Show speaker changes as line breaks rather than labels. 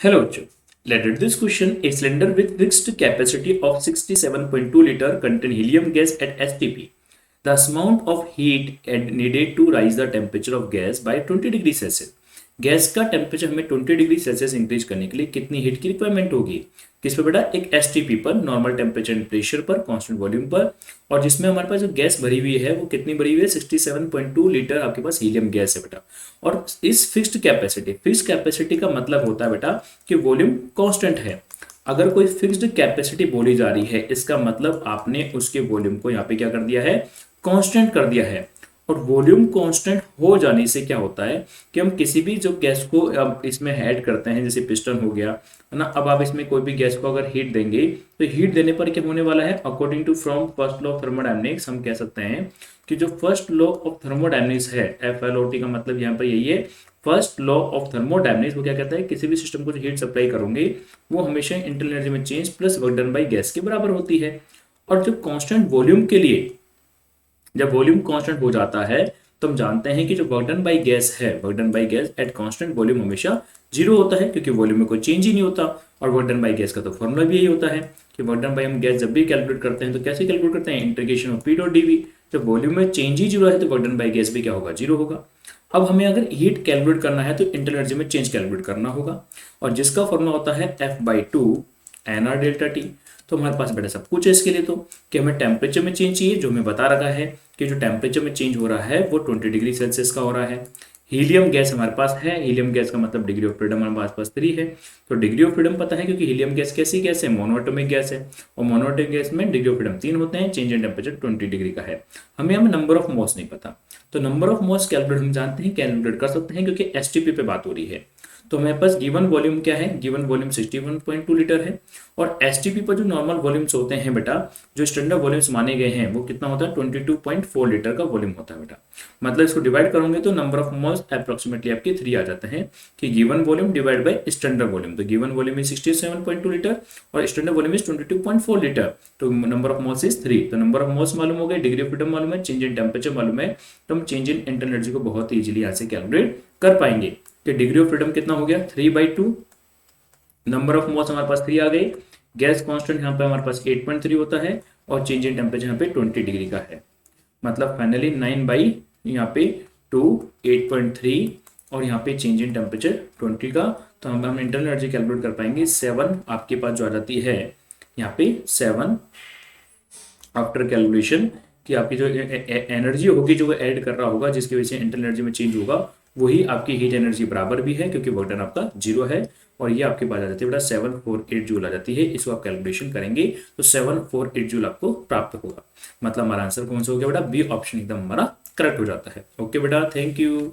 Hello, Joe. Let us this question. A cylinder with fixed capacity of 67.2 liter contain helium gas at STP. The amount of heat needed to raise the temperature of gas by 20 degree Celsius. Gas का temperature हमें 20 degree Celsius increase करने के लिए कितनी heat की requirement होगी? किस पे बेटा? एक एसटीपी पर, नॉर्मल टेम्परेचर एंड प्रेशर पर, कांस्टेंट वॉल्यूम पर, और जिसमें हमारे पास जो गैस भरी हुई है वो कितनी भरी हुई है? 67.2 लीटर आपके पास हीलियम गैस है बेटा. और इस फिक्स्ड कैपेसिटी का मतलब होता है बेटा कि वॉल्यूम कांस्टेंट है. अगर कोई फिक्स्ड कैपेसिटी बोली जा रही है, इसका मतलब आपने उसके वॉल्यूम को यहाँ पे क्या कर दिया है? कांस्टेंट कर दिया है. और वॉल्यूम कांस्टेंट हो जाने से क्या होता है कि हम किसी भी जो गैस को अब इसमें ऐड करते हैं, जैसे पिस्टन हो गया है ना, अब आप इसमें कोई भी गैस को अगर हीट देंगे तो हीट देने पर क्या होने वाला है? According to from first law of thermodynamics हम कह सकते हैं कि जो फर्स्ट लॉ ऑफ थर्मोडायनेमिक्स है, FLOT का मतलब यहाँ पर यही है, फर्स्ट लॉ ऑफ थर्मोडायनेमिक्स, वो क्या कहता है? किसी भी सिस्टम को जो हीट सप्लाई करोगे वो हमेशा इंटरनल एनर्जी में change plus work done by gas के बराबर होती है. और जो कांस्टेंट वॉल्यूम के लिए जब वॉल्यूम कांस्टेंट हो जाता है तो हम जानते हैं कि जो वर्क डन बाई गैस है, work done by gas at constant volume हमेशा जीरो होता है, क्योंकि वॉल्यूम में कोई चेंज ही नहीं होता. और वर्क डन बाई गैस का तो फॉर्मूला भी यही होता है कि वर्क डन बाई हम गैस जब भी कैलकुलेट करते हैं तो कैसे कैलकुलेट करते हैं? Integration of P dot DV. जब वॉल्यूम में चेंज ही जीरो है तो वर्क डन बाई गैस भी क्या होगा? जीरो होगा. अब हमें अगर हीट कैलकुलेट करना है तो इंटरनल एनर्जी में चेंज कैलकुलेट करना होगा, और जिसका फॉर्मूला होता है F/2 NR डेल्टा टी. तो हमारे पास बेटा सब कुछ है इसके लिए, तो कि हमें टेम्परेचर में चेंज चाहिए, जो हमें बता रखा है कि जो टेम्परेचर में चेंज हो रहा है वो 20 डिग्री सेल्सियस का हो रहा है. हीलियम गैस हमारे पास है, हीलियम गैस का मतलब डिग्री ऑफ फ्रीडम हमारे पास 3 है. तो डिग्री ऑफ फ्रीडम पता है, क्योंकि हीलियम गैस कैसी गैस है? मोनोएटॉमिक गैस है, और मोनोएटॉमिक गैस में डिग्री ऑफ फ्रीडम 3 होते हैं, चेंज इन टेम्परेचर 20 डिग्री का है. हमें नंबर ऑफ मॉस नहीं पता, तो नंबर ऑफ मॉस कैलकुलेट हम जानते हैं, कैलकुलेट कर सकते हैं, क्योंकि एसटीपी पे बात हो रही है. तो हमारे पास गिवन वॉल्यूम क्या है? गिवन वॉल्यूम 61.2 लीटर है. और एसटीपी पर जो नॉर्मल वॉल्यूम्स होते हैं बेटा, जो स्टैंडर्ड वॉल्यूम्स माने गए हैं, वो कितना होता है? 22.4 लीटर का वॉल्यूम होता है बेटा. मतलब इसको डिवाइड करोगे तो नंबर ऑफ मोल्स अप्रोक्सीमेटली आपके 3 आ जाते हैं, कि given volume divide by standard volume. तो गिवन वॉल्यूम इज 67.2 लीटर और स्टैंडर्ड वॉल्यूम इज 22.4 लीटर. तो नंबर ऑफ मोल्स इज 3. तो नंबर ऑफ मोल्स मालूम हो गए, डिग्री ऑफ फ्रीडम मालूम है, चेंज इन टेम्परेचर मालूम है, तो हम चेंज इन इंटरनल एनर्जी को बहुत इजीली यहाँ से कैलकुलेट कर पाएंगे. कि डिग्री ऑफ फ्रीडम कितना हो गया? 3/2. नंबर ऑफ मोल्स हमारे पास 3 आ गए. गैस कांस्टेंट यहाँ पे हमारे पास 8.3 होता है, और चेंज इन टेम्परेचर यहाँ पे 20 डिग्री का है. मतलब फाइनली 9 बाई यहाँ पे 2 8.3, और यहाँ पे चेंज इन टेम्परेचर 20 का. तो हम इंटरनल एनर्जी कैलकुलेट कर पाएंगे 7 आपके पास जो आ जाती है यहाँ पे 7 आफ्टर कैलकुलेशन, कि आपकी जो एनर्जी होगी जो वो ऐड कर रहा होगा, जिसकी वजह से इंटरनल एनर्जी में चेंज होगा, वही आपकी हीट एनर्जी बराबर भी है, क्योंकि वर्क डन आपका 0 है. और ये आपके पास आ जाती है बेटा 748 जूल आ जाती है. इसको आप कैलकुलेशन करेंगे तो 748 जूल आपको प्राप्त होगा. मतलब हमारा आंसर कौन सा हो गया बेटा? बी ऑप्शन एकदम हमारा करेक्ट हो जाता है. ओके बेटा, थैंक यू.